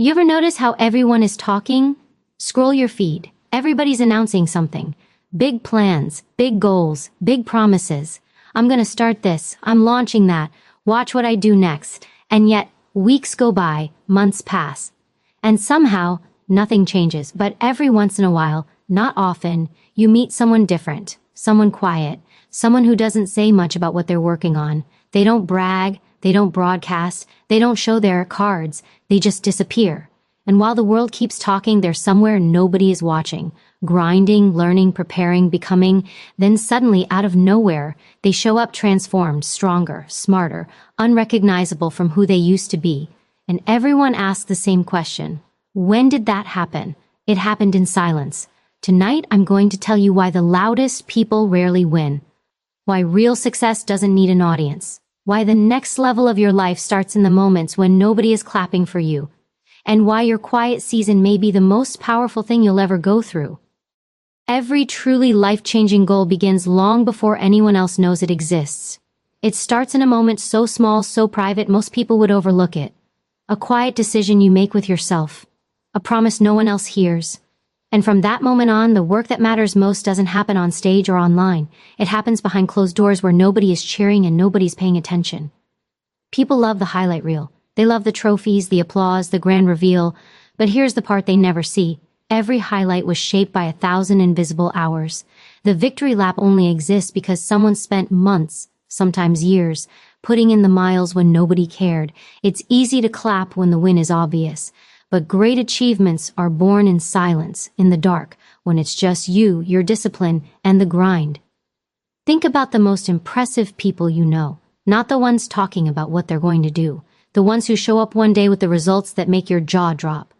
You ever notice how everyone is talking? Scroll your feed. Everybody's announcing something. Big plans, big goals, big promises. I'm gonna start this. I'm launching that. Watch what I do next. And yet, weeks go by, months pass. And somehow, nothing changes. But every once in a while, not often, you meet someone different, someone quiet, someone who doesn't say much about what they're working on. They don't brag, they don't broadcast, they don't show their cards, they just disappear. And while the world keeps talking, they're somewhere nobody is watching, grinding, learning, preparing, becoming. Then suddenly, out of nowhere, they show up transformed, stronger, smarter, unrecognizable from who they used to be. And everyone asks the same question. When did that happen? It happened in silence. Tonight, I'm going to tell you why the loudest people rarely win. Why real success doesn't need an audience. Why the next level of your life starts in the moments when nobody is clapping for you. And why your quiet season may be the most powerful thing you'll ever go through. Every truly life-changing goal begins long before anyone else knows it exists. It starts in a moment so small, so private, most people would overlook it. A quiet decision you make with yourself. A promise no one else hears. And from that moment on, the work that matters most doesn't happen on stage or online. It happens behind closed doors where nobody is cheering and nobody's paying attention. People love the highlight reel. They love the trophies, the applause, the grand reveal. But here's the part they never see. Every highlight was shaped by 1,000 invisible hours. The victory lap only exists because someone spent months, sometimes years, putting in the miles when nobody cared. It's easy to clap when the win is obvious. But great achievements are born in silence, in the dark, when it's just you, your discipline, and the grind. Think about the most impressive people you know, not the ones talking about what they're going to do, the ones who show up one day with the results that make your jaw drop.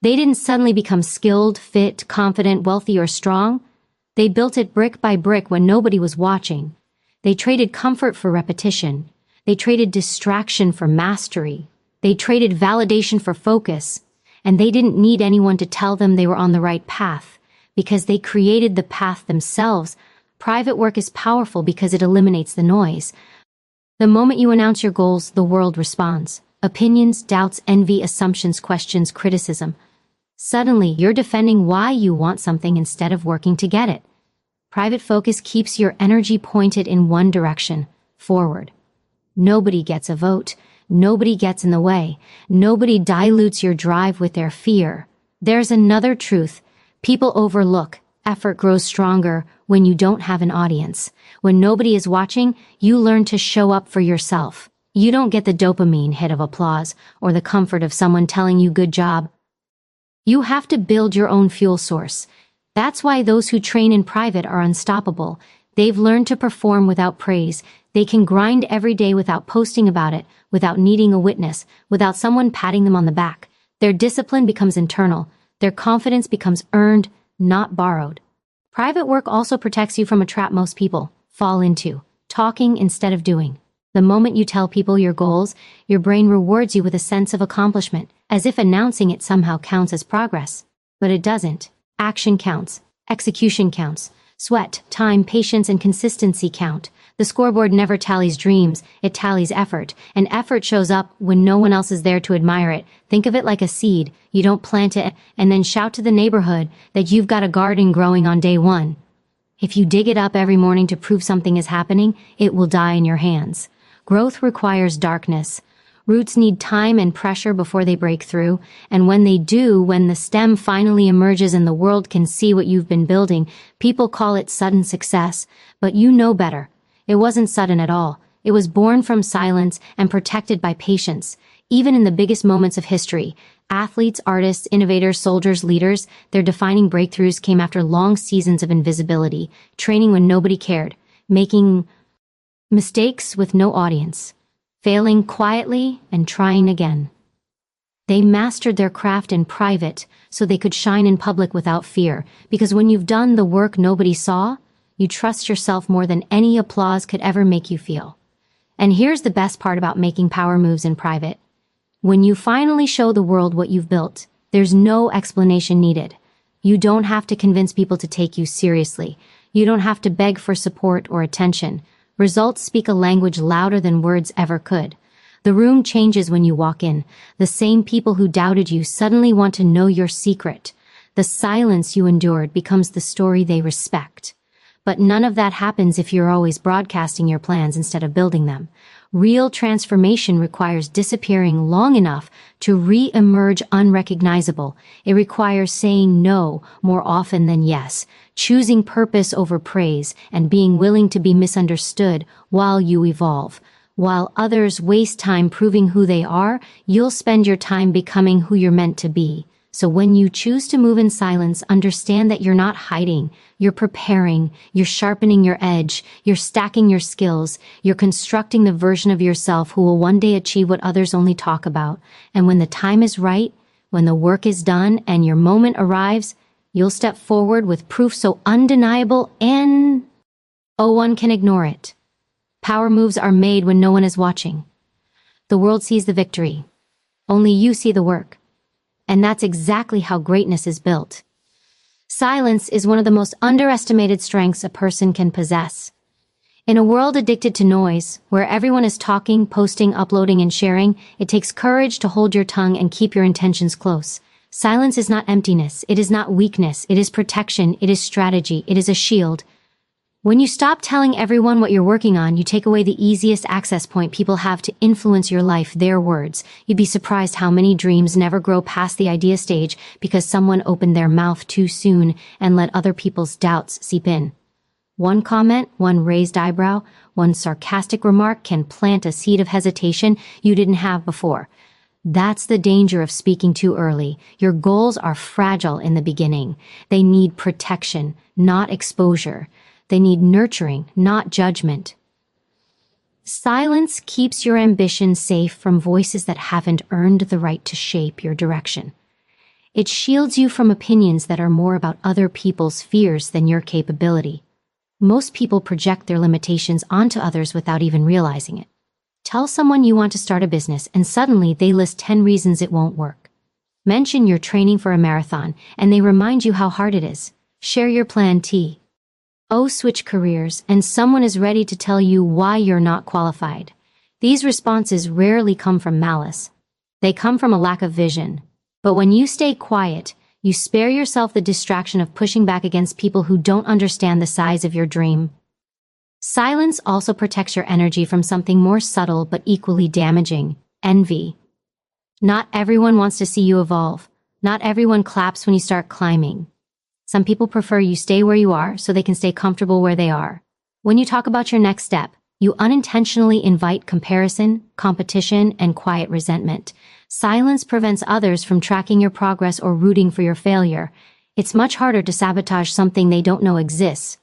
They didn't suddenly become skilled, fit, confident, wealthy, or strong. They built it brick by brick when nobody was watching. They traded comfort for repetition. They traded distraction for mastery. They traded validation for focus. And they didn't need anyone to tell them they were on the right path, because they created the path themselves. Private work is powerful because it eliminates the noise. The moment you announce your goals, the world responds. Opinions, doubts, envy, assumptions, questions, criticism. Suddenly, you're defending why you want something instead of working to get it. Private focus keeps your energy pointed in one direction, forward. Nobody gets a vote. Nobody gets in the way. Nobody dilutes your drive with their fear. There's another truth people overlook. Effort grows stronger when you don't have an audience. When nobody is watching, you learn to show up for yourself. You don't get the dopamine hit of applause or the comfort of someone telling you good job. You have to build your own fuel source. That's why those who train in private are unstoppable. They've learned to perform without praise. They can grind every day without posting about it, without needing a witness, without someone patting them on the back. Their discipline becomes internal. Their confidence becomes earned, not borrowed. Private work also protects you from a trap most people fall into, talking instead of doing. The moment you tell people your goals, your brain rewards you with a sense of accomplishment, as if announcing it somehow counts as progress. But it doesn't. Action counts. Execution counts. Sweat, time, patience, and consistency count. The scoreboard never tallies dreams, it tallies effort. And effort shows up when no one else is there to admire it. Think of it like a seed. You don't plant it and then shout to the neighborhood that you've got a garden growing on day one. If you dig it up every morning to prove something is happening, it will die in your hands. Growth requires darkness. Roots need time and pressure before they break through, and when they do, when the stem finally emerges and the world can see what you've been building, people call it sudden success. But you know better. It wasn't sudden at all. It was born from silence and protected by patience. Even in the biggest moments of history, athletes, artists, innovators, soldiers, leaders, their defining breakthroughs came after long seasons of invisibility, training when nobody cared, making mistakes with no audience, failing quietly and trying again. They mastered their craft in private so they could shine in public without fear, because when you've done the work nobody saw, you trust yourself more than any applause could ever make you feel. And here's the best part about making power moves in private. When you finally show the world what you've built, there's no explanation needed. You don't have to convince people to take you seriously. You don't have to beg for support or attention. Results speak a language louder than words ever could. The room changes when you walk in. The same people who doubted you suddenly want to know your secret. The silence you endured becomes the story they respect. But none of that happens if you're always broadcasting your plans instead of building them. Real transformation requires disappearing long enough to re-emerge unrecognizable. It requires saying no more often than yes, choosing purpose over praise, and being willing to be misunderstood while you evolve. While others waste time proving who they are, you'll spend your time becoming who you're meant to be. So when you choose to move in silence, understand that you're not hiding, you're preparing, you're sharpening your edge, you're stacking your skills, you're constructing the version of yourself who will one day achieve what others only talk about. And when the time is right, when the work is done and your moment arrives, you'll step forward with proof so undeniable and no one can ignore it. Power moves are made when no one is watching. The world sees the victory. Only you see the work. And that's exactly how greatness is built. Silence is one of the most underestimated strengths a person can possess. In a world addicted to noise, where everyone is talking, posting, uploading, and sharing, it takes courage to hold your tongue and keep your intentions close. Silence is not emptiness, it is not weakness, it is protection, it is strategy, it is a shield. When you stop telling everyone what you're working on, you take away the easiest access point people have to influence your life, their words. You'd be surprised how many dreams never grow past the idea stage because someone opened their mouth too soon and let other people's doubts seep in. One comment, one raised eyebrow, one sarcastic remark can plant a seed of hesitation you didn't have before. That's the danger of speaking too early. Your goals are fragile in the beginning. They need protection, not exposure. They need nurturing, not judgment. Silence keeps your ambition safe from voices that haven't earned the right to shape your direction. It shields you from opinions that are more about other people's fears than your capability. Most people project their limitations onto others without even realizing it. Tell someone you want to start a business and suddenly they list 10 reasons it won't work. Mention you're training for a marathon and they remind you how hard it is. Share your plan T. Switch careers, and someone is ready to tell you why you're not qualified. These responses rarely come from malice. They come from a lack of vision. But when you stay quiet, you spare yourself the distraction of pushing back against people who don't understand the size of your dream. Silence also protects your energy from something more subtle but equally damaging: envy. Not everyone wants to see you evolve. Not everyone claps when you start climbing. Some people prefer you stay where you are so they can stay comfortable where they are. When you talk about your next step, you unintentionally invite comparison, competition, and quiet resentment. Silence prevents others from tracking your progress or rooting for your failure. It's much harder to sabotage something they don't know exists.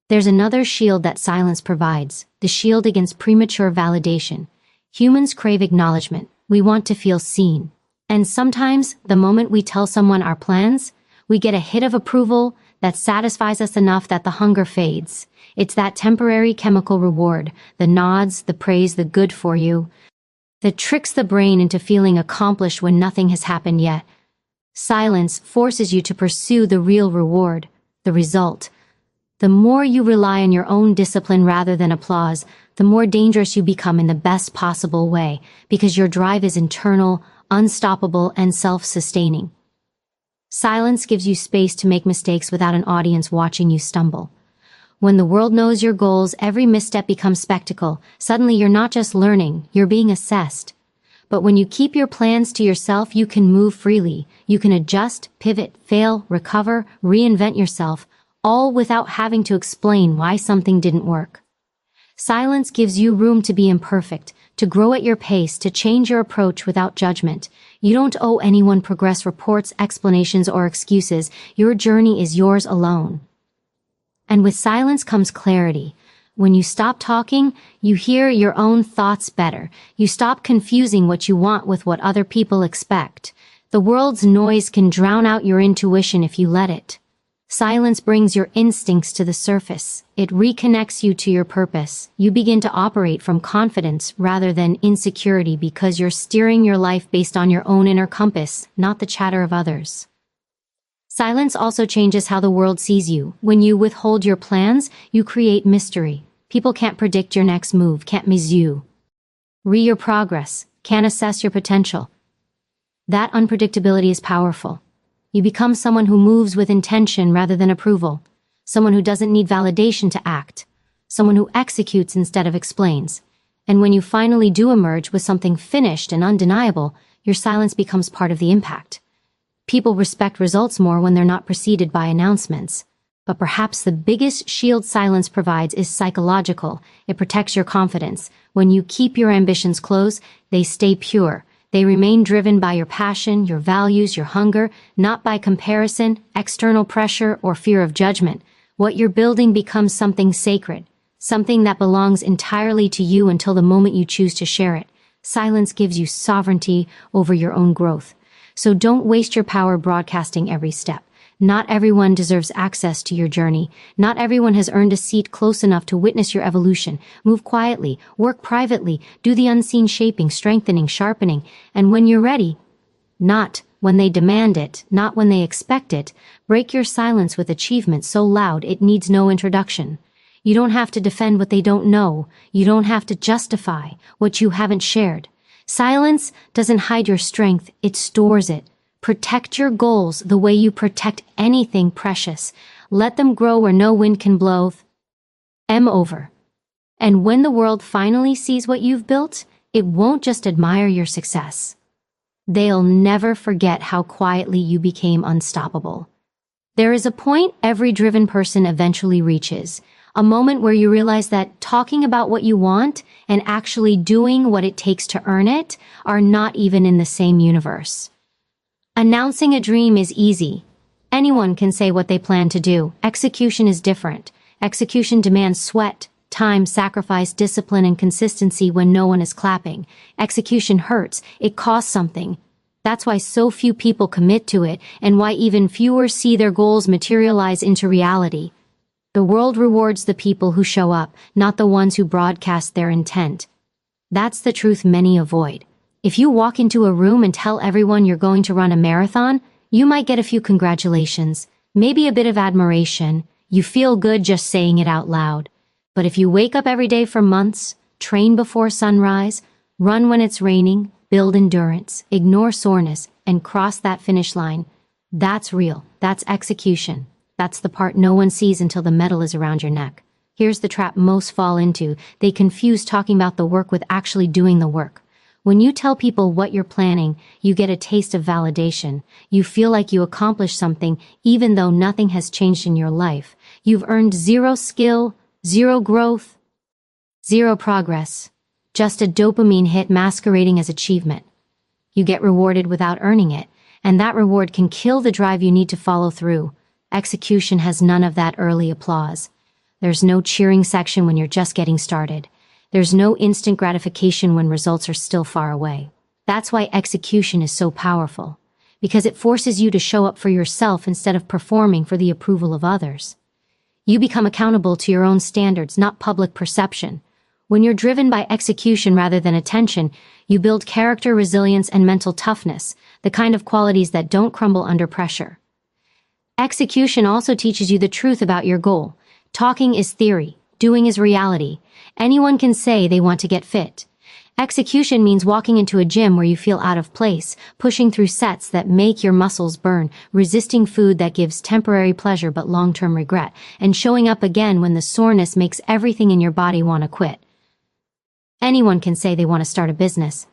There's another shield that silence provides, the shield against premature validation. Humans crave acknowledgement. We want to feel seen. And sometimes, the moment we tell someone our plans, we get a hit of approval that satisfies us enough that the hunger fades. It's that temporary chemical reward, the nods, the praise, the good for you, that tricks the brain into feeling accomplished when nothing has happened yet. Silence forces you to pursue the real reward, the result. The more you rely on your own discipline rather than applause, the more dangerous you become in the best possible way, because your drive is internal, unstoppable, and self-sustaining. Silence gives you space to make mistakes without an audience watching you stumble. When the world knows your goals, every misstep becomes spectacle. Suddenly you're not just learning, you're being assessed. But when you keep your plans to yourself, you can move freely. You can adjust, pivot, fail, recover, reinvent yourself, all without having to explain why something didn't work. Silence gives you room to be imperfect, to grow at your pace, to change your approach without judgment. You don't owe anyone progress reports, explanations, or excuses. Your journey is yours alone. And with silence comes clarity. When you stop talking, you hear your own thoughts better. You stop confusing what you want with what other people expect. The world's noise can drown out your intuition if you let it. Silence brings your instincts to the surface. It reconnects you to your purpose. You begin to operate from confidence rather than insecurity because you're steering your life based on your own inner compass, not the chatter of others. Silence also changes how the world sees you. When you withhold your plans, you create mystery. People can't predict your next move, can't miss you. read your progress, can't assess your potential. That unpredictability is powerful. You become someone who moves with intention rather than approval, someone who doesn't need validation to act, someone who executes instead of explains. And when you finally do emerge with something finished and undeniable, your silence becomes part of the impact. People respect results more when they're not preceded by announcements. But perhaps the biggest shield silence provides is psychological. It protects your confidence. When you keep your ambitions close, they stay pure. They remain driven by your passion, your values, your hunger, not by comparison, external pressure, or fear of judgment. What you're building becomes something sacred, something that belongs entirely to you until the moment you choose to share it. Silence gives you sovereignty over your own growth. So don't waste your power broadcasting every step. Not everyone deserves access to your journey. Not everyone has earned a seat close enough to witness your evolution. Move quietly, work privately, do the unseen shaping, strengthening, sharpening. And when you're ready, not when they demand it, not when they expect it, break your silence with achievement so loud it needs no introduction. You don't have to defend what they don't know. You don't have to justify what you haven't shared. Silence doesn't hide your strength, it stores it. Protect your goals the way you protect anything precious. Let them grow where no wind can blow. Over. And when the world finally sees what you've built, it won't just admire your success. They'll never forget how quietly you became unstoppable. There is a point every driven person eventually reaches, a moment where you realize that talking about what you want and actually doing what it takes to earn it are not even in the same universe. Announcing a dream is easy. Anyone can say what they plan to do. Execution is different. Execution demands sweat, time, sacrifice, discipline, and consistency when no one is clapping. Execution hurts. It costs something. That's why so few people commit to it, and why even fewer see their goals materialize into reality. The world rewards the people who show up, not the ones who broadcast their intent. That's the truth many avoid. If you walk into a room and tell everyone you're going to run a marathon, you might get a few congratulations, maybe a bit of admiration. You feel good just saying it out loud. But if you wake up every day for months, train before sunrise, run when it's raining, build endurance, ignore soreness, and cross that finish line, that's real. That's execution. That's the part no one sees until the medal is around your neck. Here's the trap most fall into. They confuse talking about the work with actually doing the work. When you tell people what you're planning, you get a taste of validation. You feel like you accomplished something even though nothing has changed in your life. You've earned zero skill, zero growth, zero progress. Just a dopamine hit masquerading as achievement. You get rewarded without earning it, and that reward can kill the drive you need to follow through. Execution has none of that early applause. There's no cheering section when you're just getting started. There's no instant gratification when results are still far away. That's why execution is so powerful, because it forces you to show up for yourself instead of performing for the approval of others. You become accountable to your own standards, not public perception. When you're driven by execution rather than attention, you build character, resilience, and mental toughness, the kind of qualities that don't crumble under pressure. Execution also teaches you the truth about your goal. Talking is theory, doing is reality. Anyone can say they want to get fit. Execution means walking into a gym where you feel out of place, pushing through sets that make your muscles burn, resisting food that gives temporary pleasure but long-term regret, and showing up again when the soreness makes everything in your body want to quit. Anyone can say they want to start a business.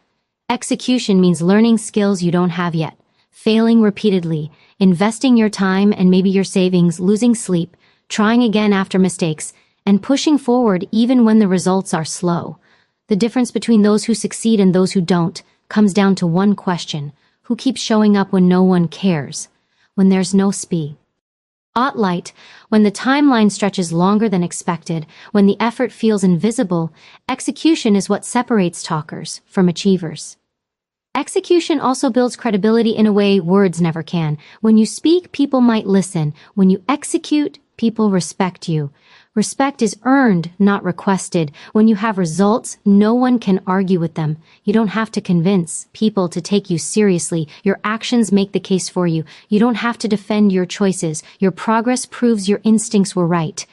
Execution means learning skills you don't have yet, failing repeatedly, investing your time and maybe your savings, losing sleep, trying again after mistakes, and pushing forward even when the results are slow. The difference between those who succeed and those who don't comes down to one question: who keeps showing up when no one cares, when there's no speed? Light, when the timeline stretches longer than expected, when the effort feels invisible, execution is what separates talkers from achievers. Execution also builds credibility in a way words never can. When you speak, people might listen. When you execute, people respect you. Respect is earned, not requested. When you have results, no one can argue with them. You don't have to convince people to take you seriously. Your actions make the case for you. You don't have to defend your choices. Your progress proves your instincts were right.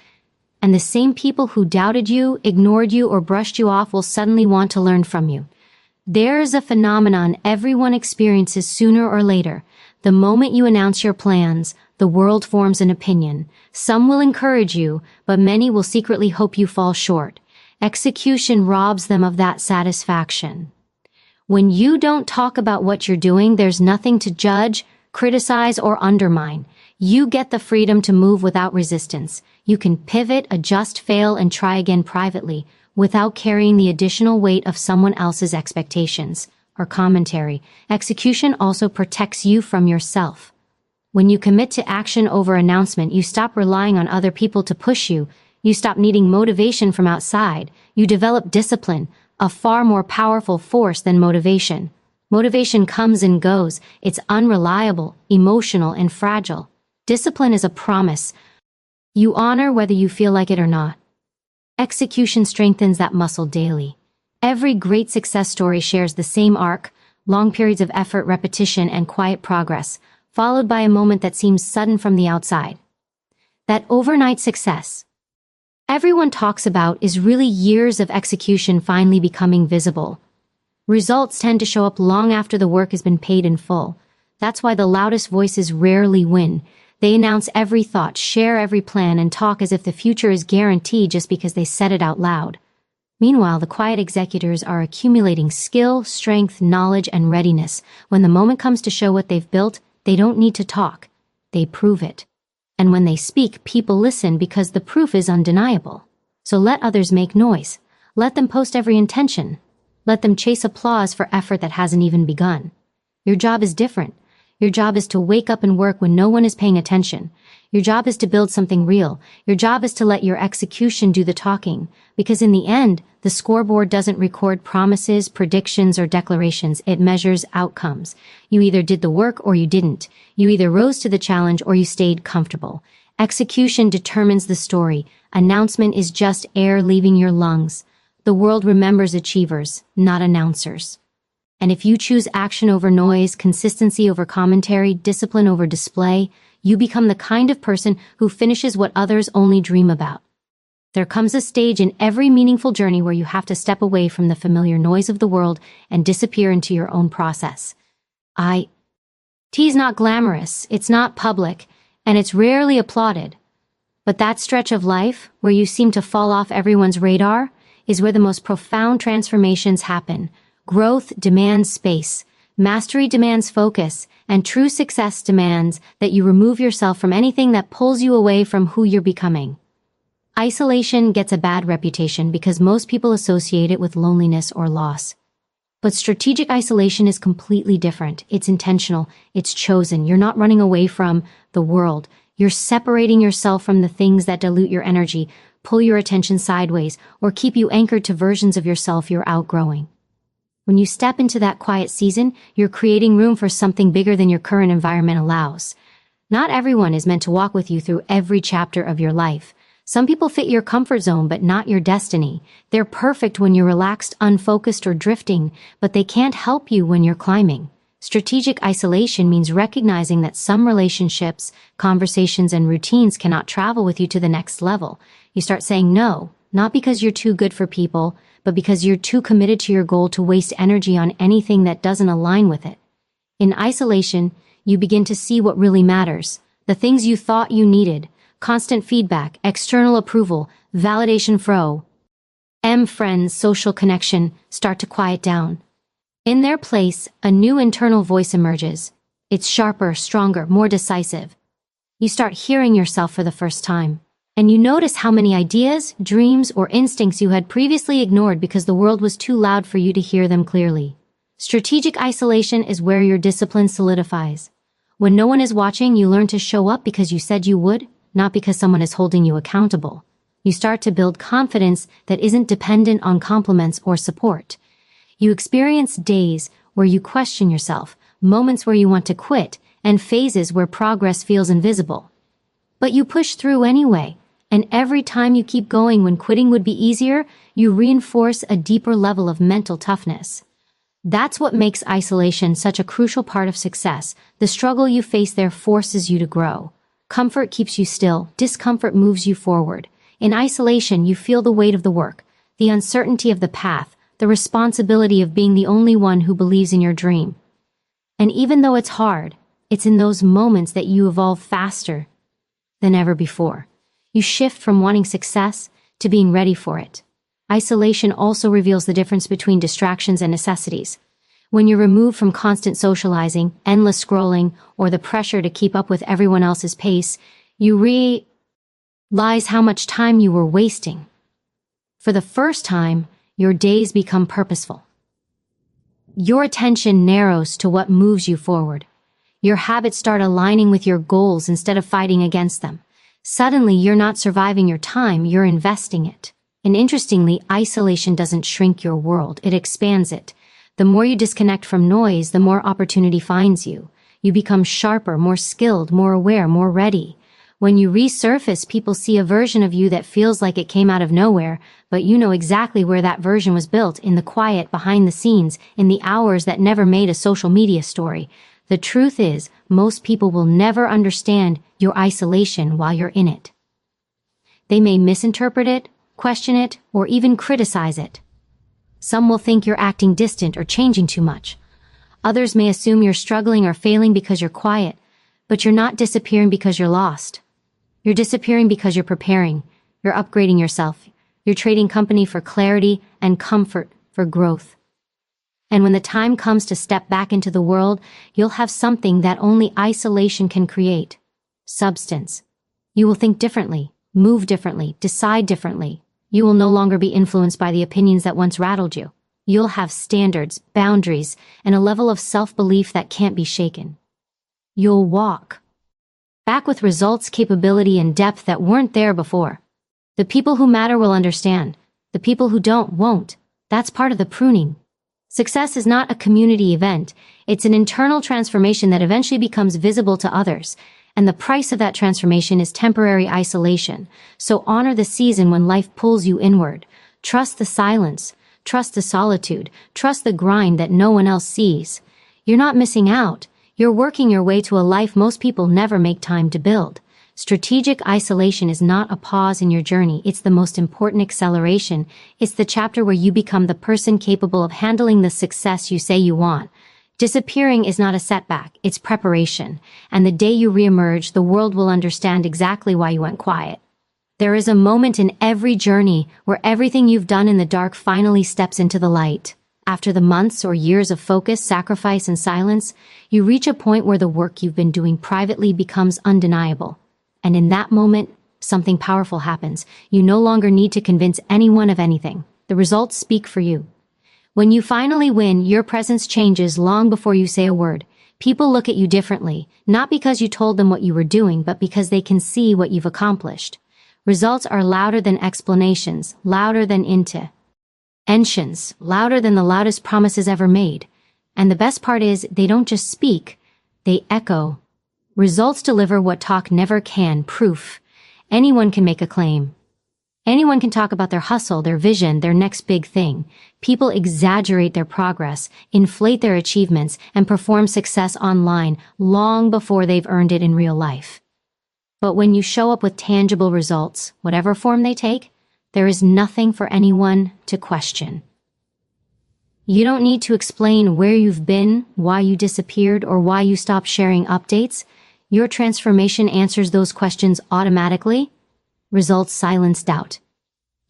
and the same people who doubted you, ignored you, or brushed you off will suddenly want to learn from you. There's a phenomenon everyone experiences sooner or later. The moment you announce your plans, the world forms an opinion. Some will encourage you, but many will secretly hope you fall short. Execution robs them of that satisfaction. When you don't talk about what you're doing, there's nothing to judge, criticize, or undermine. You get the freedom to move without resistance. You can pivot, adjust, fail, and try again privately, without carrying the additional weight of someone else's expectations or commentary. Execution also protects you from yourself. When you commit to action over announcement, you stop relying on other people to push you. You stop needing motivation from outside. You develop discipline, a far more powerful force than motivation. Motivation comes and goes. It's unreliable, emotional, and fragile. Discipline is a promise you honor whether you feel like it or not. Execution strengthens that muscle daily. Every great success story shares the same arc: long periods of effort, repetition, and quiet progress, followed by a moment that seems sudden from the outside. That overnight success everyone talks about is really years of execution finally becoming visible. Results tend to show up long after the work has been paid in full. That's why the loudest voices rarely win. They announce every thought, share every plan, and talk as if the future is guaranteed just because they said it out loud. Meanwhile, the quiet executors are accumulating skill, strength, knowledge, and readiness. When the moment comes to show what they've built, they don't need to talk. They prove it. And when they speak, people listen because the proof is undeniable. So let others make noise. Let them post every intention. Let them chase applause for effort that hasn't even begun. Your job is different. Your job is to wake up and work when no one is paying attention. Your job is to build something real. Your job is to let your execution do the talking. Because in the end, the scoreboard doesn't record promises, predictions, or declarations. It measures outcomes. You either did the work or you didn't. You either rose to the challenge or you stayed comfortable. Execution determines the story. Announcement is just air leaving your lungs. The world remembers achievers, not announcers. And if you choose action over noise, consistency over commentary, discipline over display, you become the kind of person who finishes what others only dream about. There comes a stage in every meaningful journey where you have to step away from the familiar noise of the world and disappear into your own process. It's not glamorous, it's not public, and it's rarely applauded. But that stretch of life, where you seem to fall off everyone's radar, is where the most profound transformations happen. Growth demands space, mastery demands focus, and true success demands that you remove yourself from anything that pulls you away from who you're becoming. Isolation gets a bad reputation because most people associate it with loneliness or loss. But strategic isolation is completely different. It's intentional. It's chosen. You're not running away from the world. You're separating yourself from the things that dilute your energy, pull your attention sideways, or keep you anchored to versions of yourself you're outgrowing. When you step into that quiet season, you're creating room for something bigger than your current environment allows. Not everyone is meant to walk with you through every chapter of your life. Some people fit your comfort zone, but not your destiny. They're perfect when you're relaxed, unfocused, or drifting, but they can't help you when you're climbing. Strategic isolation means recognizing that some relationships, conversations, and routines cannot travel with you to the next level. You start saying no, not because you're too good for people, but because you're too committed to your goal to waste energy on anything that doesn't align with it. In isolation, you begin to see what really matters, the things you thought you needed: constant feedback, external approval, validation, friends, social connection start to quiet down. In their place, a new internal voice emerges. It's sharper, stronger, more decisive. You start hearing yourself for the first time. And you notice how many ideas, dreams, or instincts you had previously ignored because the world was too loud for you to hear them clearly. Strategic isolation is where your discipline solidifies. When no one is watching, you learn to show up because you said you would, not because someone is holding you accountable. You start to build confidence that isn't dependent on compliments or support. You experience days where you question yourself, moments where you want to quit, and phases where progress feels invisible. But you push through anyway. And every time you keep going when quitting would be easier, you reinforce a deeper level of mental toughness. That's what makes isolation such a crucial part of success. The struggle you face there forces you to grow. Comfort keeps you still. Discomfort moves you forward. In isolation, you feel the weight of the work, the uncertainty of the path, the responsibility of being the only one who believes in your dream. And even though it's hard, it's in those moments that you evolve faster than ever before. You shift from wanting success to being ready for it. Isolation also reveals the difference between distractions and necessities. When you're removed from constant socializing, endless scrolling, or the pressure to keep up with everyone else's pace, you realize how much time you were wasting. For the first time, your days become purposeful. Your attention narrows to what moves you forward. Your habits start aligning with your goals instead of fighting against them. Suddenly, you're not surviving your time, you're investing it. And interestingly, isolation doesn't shrink your world, it expands it. The more you disconnect from noise, the more opportunity finds you. You become sharper, more skilled, more aware, more ready. When you resurface, people see a version of you that feels like it came out of nowhere, but you know exactly where that version was built, in the quiet, behind the scenes, in the hours that never made a social media story. The truth is, most people will never understand your isolation while you're in it. They may misinterpret it, question it, or even criticize it. Some will think you're acting distant or changing too much. Others may assume you're struggling or failing because you're quiet, but you're not disappearing because you're lost. You're disappearing because you're preparing, you're upgrading yourself, you're trading company for clarity and comfort for growth. And when the time comes to step back into the world, you'll have something that only isolation can create: substance. You will think differently, move differently, decide differently. You will no longer be influenced by the opinions that once rattled you. You'll have standards, boundaries, and a level of self-belief that can't be shaken. You'll walk back with results, capability, and depth that weren't there before. The people who matter will understand. The people who don't won't. That's part of the pruning. Success is not a community event. It's an internal transformation that eventually becomes visible to others. And the price of that transformation is temporary isolation. So honor the season when life pulls you inward. Trust the silence. Trust the solitude. Trust the grind that no one else sees. You're not missing out. You're working your way to a life most people never make time to build. Strategic isolation is not a pause in your journey. It's the most important acceleration. It's the chapter where you become the person capable of handling the success you say you want. Disappearing is not a setback, it's preparation. And the day you reemerge, the world will understand exactly why you went quiet. There is a moment in every journey where everything you've done in the dark finally steps into the light. After the months or years of focus, sacrifice, and silence, you reach a point where the work you've been doing privately becomes undeniable. And in that moment, something powerful happens. You no longer need to convince anyone of anything. The results speak for you. When you finally win, your presence changes long before you say a word. People look at you differently, not because you told them what you were doing, but because they can see what you've accomplished. Results are louder than explanations, louder than intentions, louder than the loudest promises ever made. And the best part is, they don't just speak, they echo. Results deliver what talk never can: proof. Anyone can make a claim. Anyone can talk about their hustle, their vision, their next big thing. People exaggerate their progress, inflate their achievements, and perform success online long before they've earned it in real life. But when you show up with tangible results, whatever form they take, there is nothing for anyone to question. You don't need to explain where you've been, why you disappeared, or why you stopped sharing updates. Your transformation answers those questions automatically. Results silence doubt.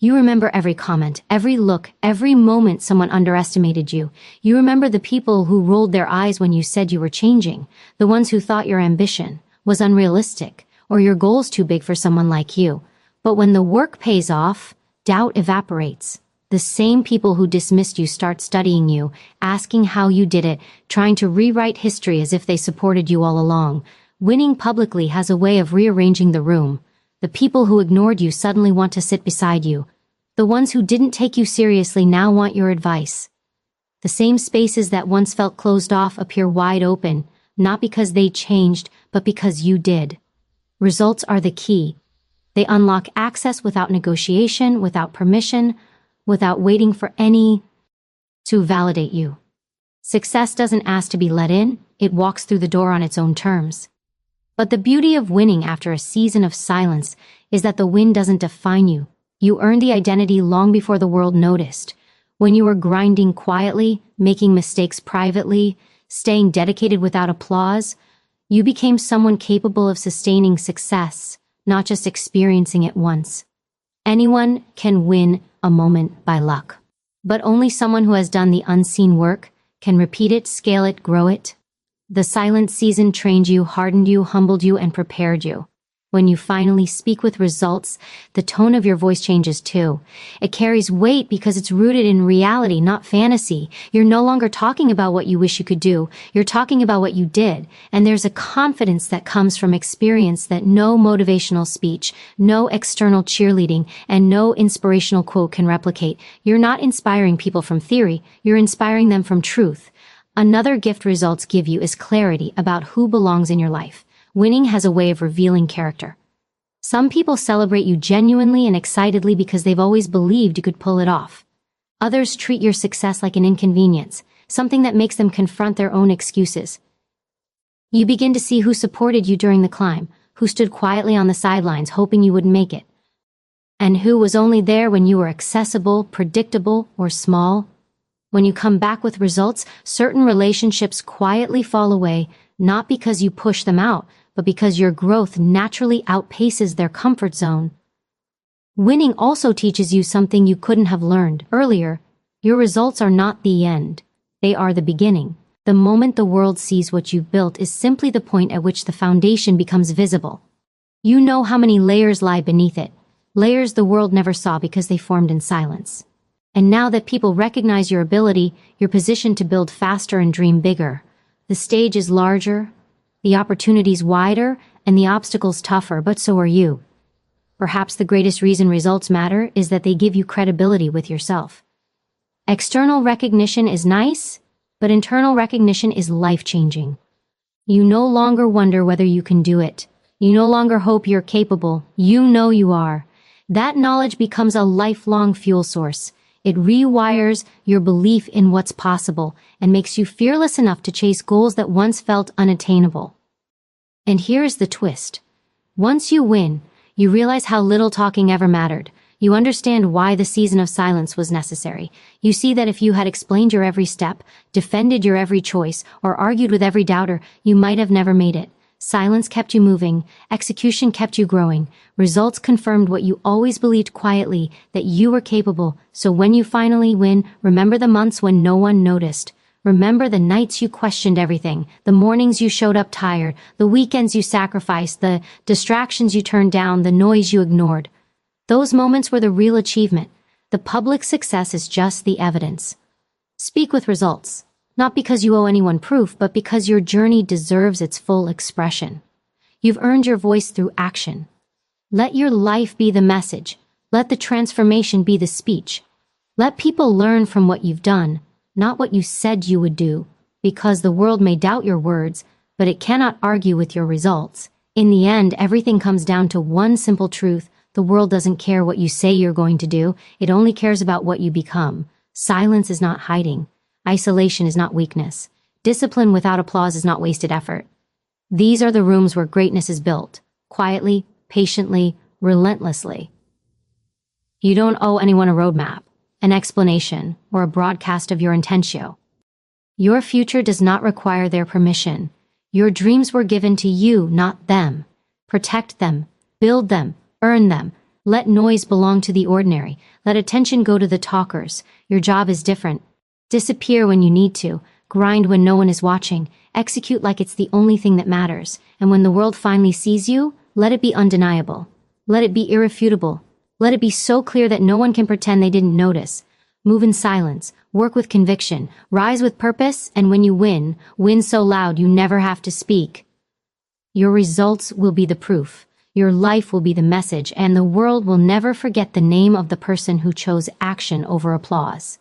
You remember every comment, every look, every moment someone underestimated you. You remember the people who rolled their eyes when you said you were changing, the ones who thought your ambition was unrealistic, or your goals too big for someone like you. But when the work pays off, doubt evaporates. The same people who dismissed you start studying you, asking how you did it, trying to rewrite history as if they supported you all along. Winning publicly has a way of rearranging the room. The people who ignored you suddenly want to sit beside you. The ones who didn't take you seriously now want your advice. The same spaces that once felt closed off appear wide open, not because they changed, but because you did. Results are the key. They unlock access without negotiation, without permission, without waiting for any to validate you. Success doesn't ask to be let in, it walks through the door on its own terms. But the beauty of winning after a season of silence is that the win doesn't define you. You earned the identity long before the world noticed. When you were grinding quietly, making mistakes privately, staying dedicated without applause, you became someone capable of sustaining success, not just experiencing it once. Anyone can win a moment by luck, but only someone who has done the unseen work can repeat it, scale it, grow it. The silent season trained you, hardened you, humbled you, and prepared you. When you finally speak with results, the tone of your voice changes too. It carries weight because it's rooted in reality, not fantasy. You're no longer talking about what you wish you could do. You're talking about what you did. And there's a confidence that comes from experience that no motivational speech, no external cheerleading, and no inspirational quote can replicate. You're not inspiring people from theory. You're inspiring them from truth. Another gift results give you is clarity about who belongs in your life. Winning has a way of revealing character. Some people celebrate you genuinely and excitedly because they've always believed you could pull it off. Others treat your success like an inconvenience, something that makes them confront their own excuses. You begin to see who supported you during the climb, who stood quietly on the sidelines hoping you wouldn't make it, and who was only there when you were accessible, predictable, or small. When you come back with results, certain relationships quietly fall away, not because you push them out, but because your growth naturally outpaces their comfort zone. Winning also teaches you something you couldn't have learned earlier. Your results are not the end. They are the beginning. The moment the world sees what you've built is simply the point at which the foundation becomes visible. You know how many layers lie beneath it, layers the world never saw because they formed in silence. And now that people recognize your ability, you're positioned to build faster and dream bigger. The stage is larger, the opportunities wider, and the obstacles tougher, but so are you. Perhaps the greatest reason results matter is that they give you credibility with yourself. External recognition is nice, but internal recognition is life-changing. You no longer wonder whether you can do it. You no longer hope you're capable. You know you are. That knowledge becomes a lifelong fuel source. It rewires your belief in what's possible and makes you fearless enough to chase goals that once felt unattainable. And here's the twist. Once you win, you realize how little talking ever mattered. You understand why the season of silence was necessary. You see that if you had explained your every step, defended your every choice, or argued with every doubter, you might have never made it. Silence kept you moving, execution kept you growing, results confirmed what you always believed quietly, that you were capable. So when you finally win, remember the months when no one noticed. Remember the nights you questioned everything, the mornings you showed up tired, the weekends you sacrificed, the distractions you turned down, the noise you ignored. Those moments were the real achievement. The public success is just the evidence. Speak with results. Not because you owe anyone proof, but because your journey deserves its full expression. You've earned your voice through action. Let your life be the message. Let the transformation be the speech. Let people learn from what you've done, not what you said you would do, because the world may doubt your words, but it cannot argue with your results. In the end, everything comes down to one simple truth. The world doesn't care what you say you're going to do. It only cares about what you become. Silence is not hiding. Isolation is not weakness. Discipline without applause is not wasted effort. These are the rooms where greatness is built, quietly, patiently, relentlessly. You don't owe anyone a roadmap, an explanation, or a broadcast of your intentio. Your future does not require their permission. Your dreams were given to you, not them. Protect them, build them, earn them. Let noise belong to the ordinary. Let attention go to the talkers. Your job is different. Disappear when you need to, grind when no one is watching, execute like it's the only thing that matters, and when the world finally sees you, let it be undeniable. Let it be irrefutable. Let it be so clear that no one can pretend they didn't notice. Move in silence, work with conviction, rise with purpose, and when you win, win so loud you never have to speak. Your results will be the proof. Your life will be the message, and the world will never forget the name of the person who chose action over applause.